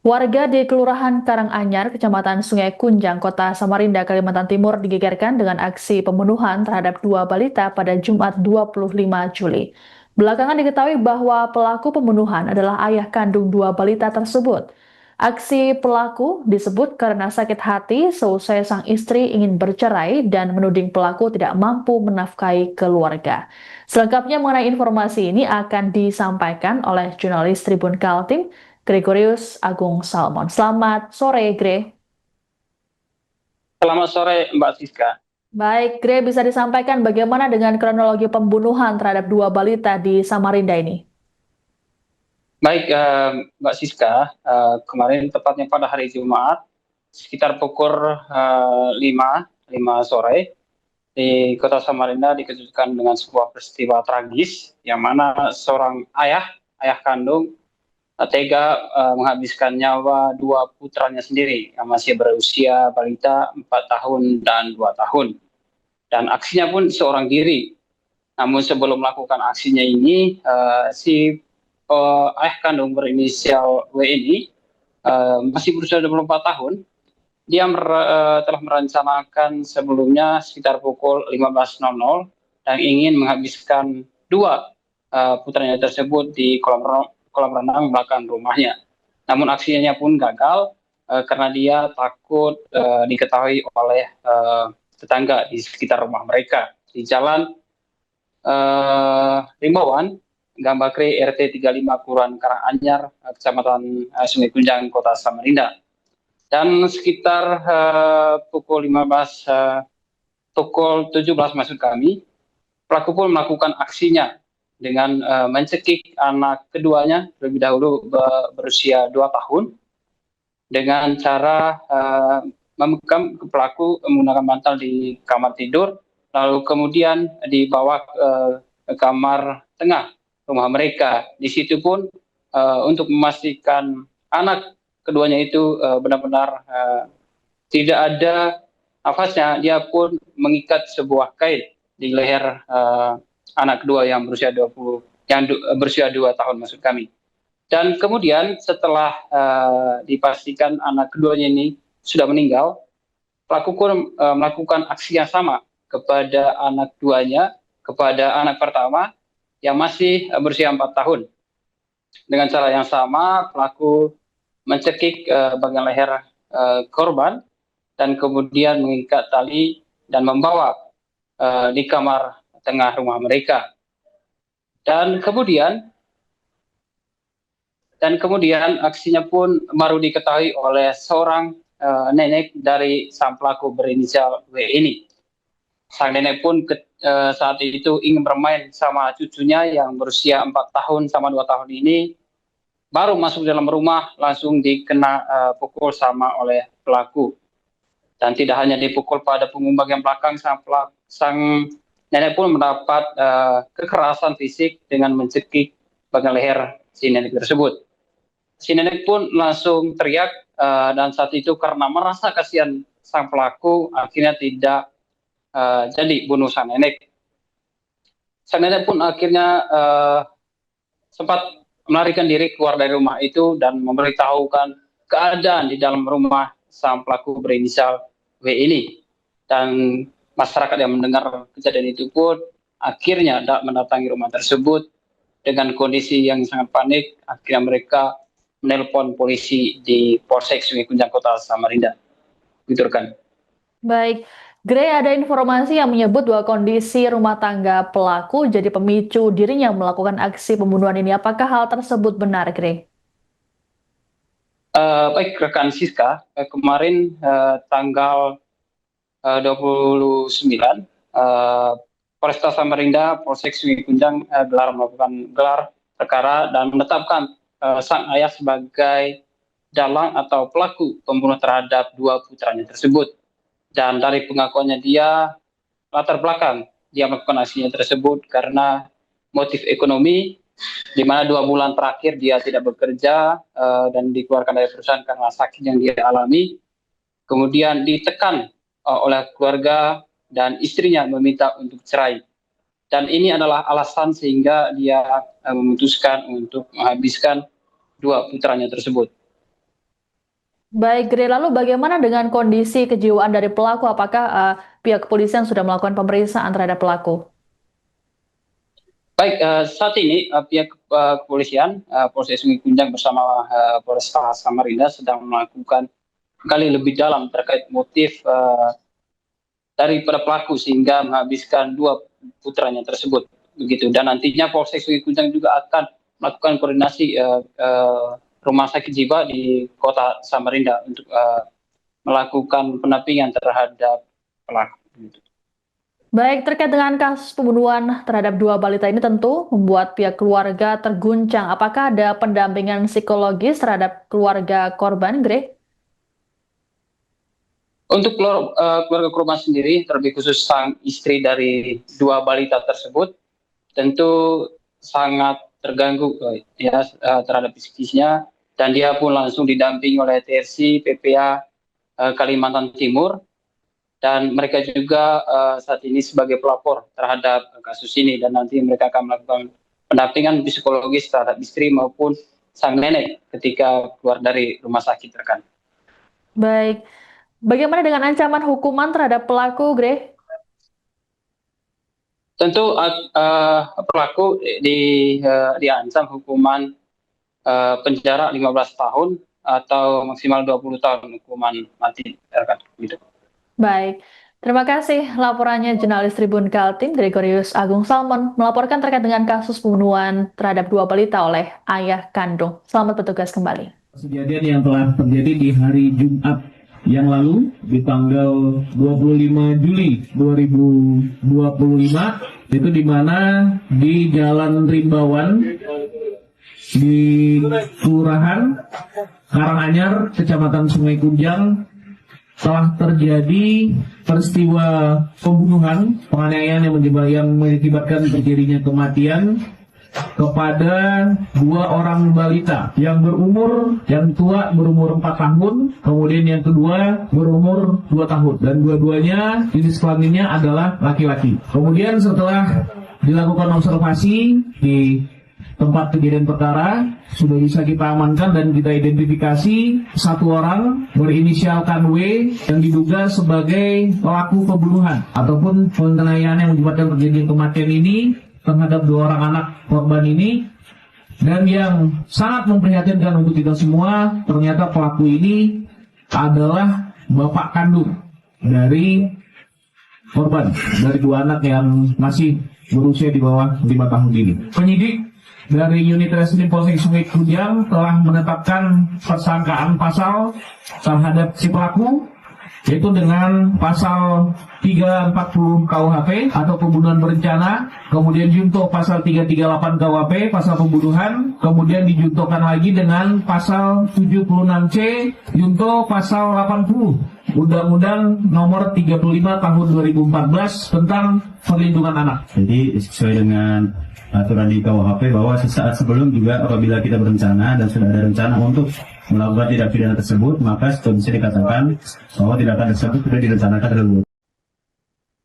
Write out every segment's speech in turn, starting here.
Warga di Kelurahan Karanganyar, Kecamatan Sungai Kunjang, Kota Samarinda, Kalimantan Timur digegerkan dengan aksi pembunuhan terhadap dua balita pada Jumat 25 Juli. Belakangan diketahui bahwa pelaku pembunuhan adalah ayah kandung dua balita tersebut. Aksi pelaku disebut karena sakit hati seusai sang istri ingin bercerai dan menuding pelaku tidak mampu menafkahi keluarga. Selengkapnya mengenai informasi ini akan disampaikan oleh jurnalis Tribun Kaltim, Gregorius Agung Salmon. Selamat sore, Gre. Selamat sore, Mbak Siska. Baik, Gre, bisa disampaikan bagaimana dengan kronologi pembunuhan terhadap dua balita di Samarinda ini? Baik, Mbak Siska, kemarin tepatnya pada hari Jumat, sekitar pukul 5 sore, di Kota Samarinda dikejutkan dengan sebuah peristiwa tragis, yang mana seorang ayah kandung, tega menghabiskan nyawa dua putranya sendiri, yang masih berusia balita 4 tahun dan 2 tahun. Dan aksinya pun seorang diri. Namun sebelum melakukan aksinya ini, si ayah kandung berinisial W ini masih berusia 24 tahun. Dia telah merencanakan sebelumnya sekitar pukul 15.00 dan ingin menghabiskan dua putranya tersebut di kolam renang belakang rumahnya. Namun aksinya pun gagal karena dia takut diketahui oleh tetangga di sekitar rumah mereka di jalan Rimbawan, Gambakri, RT 35 Kelurahan Karanganyar, Kecamatan Sungai Kunjang, Kota Samarinda. Dan sekitar pukul 17 maksud kami, pelaku pun melakukan aksinya dengan mencekik anak keduanya terlebih dahulu berusia 2 tahun dengan cara memekam pelaku menggunakan bantal di kamar tidur, lalu kemudian dibawa ke kamar tengah rumah mereka. Di situ pun untuk memastikan anak keduanya itu benar-benar tidak ada nafasnya, dia pun mengikat sebuah kain di leher anak kedua yang berusia 2 tahun maksud kami. Dan kemudian setelah dipastikan anak keduanya ini sudah meninggal, pelaku pun melakukan aksi yang sama kepada anak duanya, kepada anak pertama yang masih berusia 4 tahun. Dengan cara yang sama, pelaku mencekik bagian leher korban dan kemudian mengikat tali dan membawa di kamar tengah rumah mereka. Dan kemudian aksinya pun baru diketahui oleh seorang nenek dari sang pelaku berinisial W ini. Sang nenek pun saat itu ingin bermain sama cucunya yang berusia 4 tahun sama 2 tahun ini, baru masuk dalam rumah langsung dikena pukul sama oleh pelaku. Dan tidak hanya dipukul pada punggung bagian belakang, sang nenek pun mendapat kekerasan fisik dengan mencekik bagian leher si nenek tersebut. Si nenek pun langsung teriak dan saat itu karena merasa kasihan sang pelaku, akhirnya tidak jadi bunuh sang nenek. Sang nenek pun akhirnya sempat melarikan diri keluar dari rumah itu dan memberitahukan keadaan di dalam rumah sang pelaku berinisial W ini. Dan masyarakat yang mendengar kejadian itu pun akhirnya mendatangi rumah tersebut dengan kondisi yang sangat panik. Akhirnya mereka menelpon polisi di Polsek Sungai Kunjang, Kota Samarinda. Gitu kan. Baik, Gre, ada informasi yang menyebut bahwa kondisi rumah tangga pelaku jadi pemicu dirinya melakukan aksi pembunuhan ini. Apakah hal tersebut benar, Gre? Baik, rekan Siska, kemarin tanggal 29, Polresta Samarinda, Polsek Sungai Kunjang melakukan gelar perkara dan menetapkan sang ayah sebagai dalang atau pelaku pembunuh terhadap dua putranya tersebut. Dan dari pengakuannya dia, latar belakang dia melakukan aksinya tersebut karena motif ekonomi, di mana 2 bulan terakhir dia tidak bekerja dan dikeluarkan dari perusahaan karena sakit yang dia alami. Kemudian ditekan oleh keluarga dan istrinya meminta untuk cerai. Dan ini adalah alasan sehingga dia memutuskan untuk menghabiskan dua putranya tersebut. Baik, Gre, lalu bagaimana dengan kondisi kejiwaan dari pelaku? Apakah pihak kepolisian sudah melakukan pemeriksaan terhadap pelaku? Baik, saat ini pihak kepolisian Polsek Sungai Kunjang bersama Polresta Samarinda sedang melakukan gali lebih dalam terkait motif daripada pelaku sehingga menghabiskan dua putranya tersebut, begitu. Dan nantinya Polsek Sungai Kunjang juga akan melakukan koordinasi rumah sakit jiwa di kota Samarinda untuk melakukan pendampingan terhadap pelaku. Baik, terkait dengan kasus pembunuhan terhadap dua balita ini tentu membuat pihak keluarga terguncang. Apakah ada pendampingan psikologis terhadap keluarga korban, Gre? Untuk keluarga korban sendiri, terlebih khusus sang istri dari dua balita tersebut, tentu sangat terganggu terhadap psikisnya, dan dia pun langsung didampingi oleh TRC PPA Kalimantan Timur, dan mereka juga saat ini sebagai pelapor terhadap kasus ini, dan nanti mereka akan melakukan pendampingan psikologis terhadap istri maupun sang nenek ketika keluar dari rumah sakit, rekan. Baik, bagaimana dengan ancaman hukuman terhadap pelaku, Gre? Tentu pelaku diancam hukuman penjara 15 tahun atau maksimal 20 tahun hukuman mati, rekan. Gitu. Baik, terima kasih laporannya jurnalis Tribun Kaltim Gregorius Agung Salmon melaporkan terkait dengan kasus pembunuhan terhadap dua balita oleh ayah kandung. Selamat bertugas kembali. Kejadian yang telah terjadi di hari Jumat yang lalu di tanggal 25 Juli 2025 itu di mana di Jalan Rimbawan di Kelurahan Karanganyar, Kecamatan Sungai Kunjang telah terjadi peristiwa pembunuhan, penganiayaan yang mengakibatkan terjadinya kematian kepada dua orang balita yang tua berumur 4 tahun, kemudian yang kedua berumur 2 tahun, dan dua-duanya jenis kelaminnya adalah laki-laki. Kemudian setelah dilakukan observasi di tempat kejadian perkara, sudah bisa kita amankan dan kita identifikasi satu orang berinisialkan W yang diduga sebagai pelaku pembunuhan ataupun penganiayaan yang menyebabkan terjadinya kematian ini terhadap dua orang anak korban ini. Dan yang sangat memprihatinkan untuk kita semua, ternyata pelaku ini adalah bapak kandung dari korban, dari dua anak yang masih berusia di bawah 5 tahun ini. Penyidik dari unit reskrim Polsek Sungai Kunjang telah menetapkan persangkaan pasal terhadap si pelaku, yaitu dengan pasal 340 KUHP atau pembunuhan berencana, kemudian junto pasal 338 KUHP pasal pembunuhan, kemudian dijuntokan lagi dengan pasal 76C junto pasal 80 Undang-Undang nomor 35 tahun 2014 tentang perlindungan anak. Jadi sesuai dengan aturan di KUHP bahwa sesaat sebelum juga apabila kita berencana dan sudah ada rencana untuk melakukan tindak pidana tersebut, maka sudah bisa dikatakan bahwa tindakan tersebut sudah direncanakan terlebih.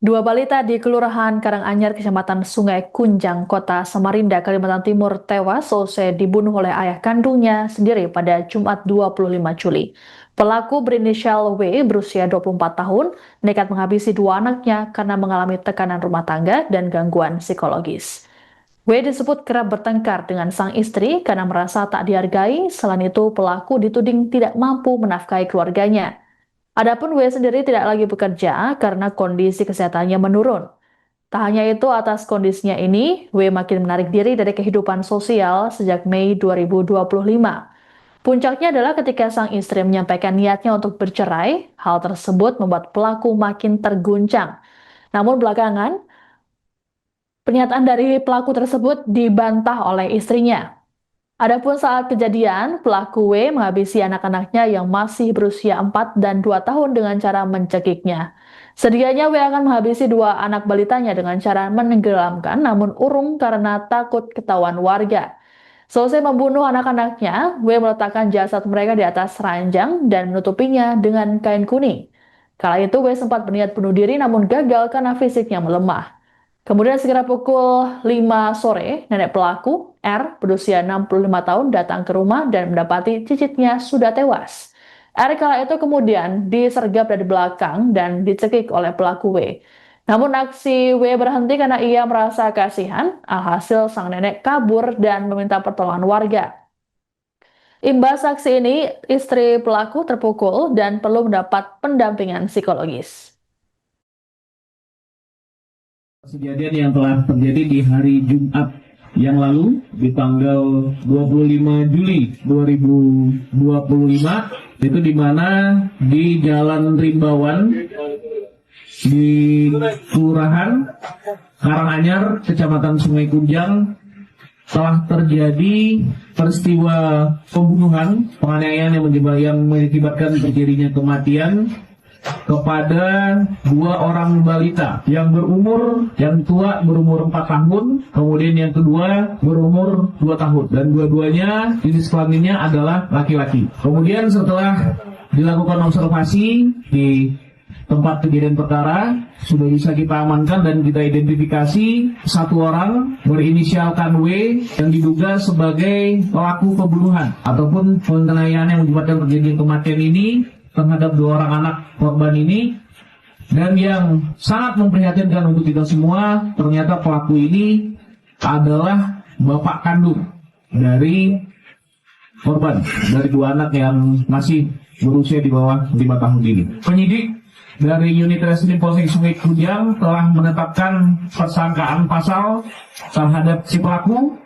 Dua balita di Kelurahan Karanganyar, Kecamatan Sungai Kunjang, Kota Samarinda, Kalimantan Timur tewas selesai dibunuh oleh ayah kandungnya sendiri pada Jumat 25 Juli. Pelaku berinisial W berusia 24 tahun nekat menghabisi dua anaknya karena mengalami tekanan rumah tangga dan gangguan psikologis. W disebut kerap bertengkar dengan sang istri karena merasa tak dihargai. Selain itu, pelaku dituding tidak mampu menafkahi keluarganya. Adapun W sendiri tidak lagi bekerja karena kondisi kesehatannya menurun. Tak hanya itu, atas kondisinya ini, W makin menarik diri dari kehidupan sosial sejak Mei 2025. Puncaknya adalah ketika sang istri menyampaikan niatnya untuk bercerai. Hal tersebut membuat pelaku makin terguncang. Namun belakangan, pernyataan dari pelaku tersebut dibantah oleh istrinya. Adapun saat kejadian, pelaku W menghabisi anak-anaknya yang masih berusia 4 dan 2 tahun dengan cara mencekiknya. Sedianya W akan menghabisi dua anak balitanya dengan cara menenggelamkan, namun urung karena takut ketahuan warga. Selesai membunuh anak-anaknya, W meletakkan jasad mereka di atas ranjang dan menutupinya dengan kain kuning. Kala itu W sempat berniat bunuh diri namun gagal karena fisiknya melemah. Kemudian sekitar pukul 5 sore, nenek pelaku, R, berusia 65 tahun, datang ke rumah dan mendapati cicitnya sudah tewas. R kala itu kemudian disergap dari belakang dan dicekik oleh pelaku W. Namun aksi W berhenti karena ia merasa kasihan, alhasil sang nenek kabur dan meminta pertolongan warga. Imbas aksi ini, istri pelaku terpukul dan perlu mendapat pendampingan psikologis. Kejadian yang telah terjadi di hari Jumat yang lalu di tanggal 25 Juli 2025 itu di mana di Jalan Rimbawan di Kelurahan Karanganyar, Kecamatan Sungai Kunjang telah terjadi peristiwa pembunuhan, penganiayaan yang mengakibatkan terjadinya kematian kepada 2 orang balita yang tua berumur 4 tahun, kemudian yang kedua berumur 2 tahun, dan dua-duanya jenis kelaminnya adalah laki-laki. Kemudian setelah dilakukan observasi di tempat kejadian perkara, sudah bisa kita amankan dan kita identifikasi 1 orang berinisialkan W yang diduga sebagai pelaku pembunuhan ataupun penganiayaan yang menyebabkan terjadinya kematian ini terhadap 2 orang anak korban ini. Dan yang sangat memprihatinkan untuk kita semua, ternyata pelaku ini adalah bapak kandung dari korban, dari 2 anak yang masih berusia di bawah 5 tahun ini. Penyidik dari Unit Reskrim Polsek Sungai Kunjang telah menetapkan persangkaan pasal terhadap si pelaku,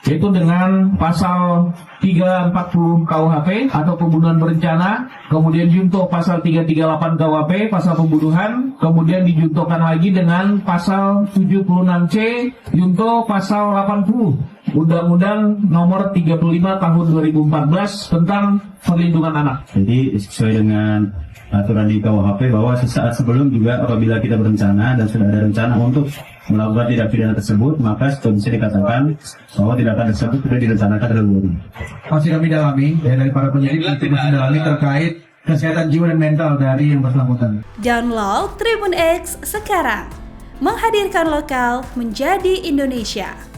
yaitu dengan pasal 340 KUHP atau pembunuhan berencana, kemudian junto pasal 338 KUHP pasal pembunuhan, kemudian dijuntokan lagi dengan pasal 76C junto pasal 80 Undang-Undang Nomor 35 Tahun 2014 tentang perlindungan anak. Jadi sesuai dengan aturan di KUHP bahwa sesaat sebelum juga apabila kita berencana dan sudah ada rencana untuk melakukan tindak pidana tersebut, maka sudah bisa dikatakan bahwa tindakan tersebut sudah direncanakan terlebih dahulu. Masih kami dalami dari para penyidik itu masih dalami terkait kesehatan jiwa dan mental dari yang bersangkutan. Download Tribun X sekarang, menghadirkan lokal menjadi Indonesia.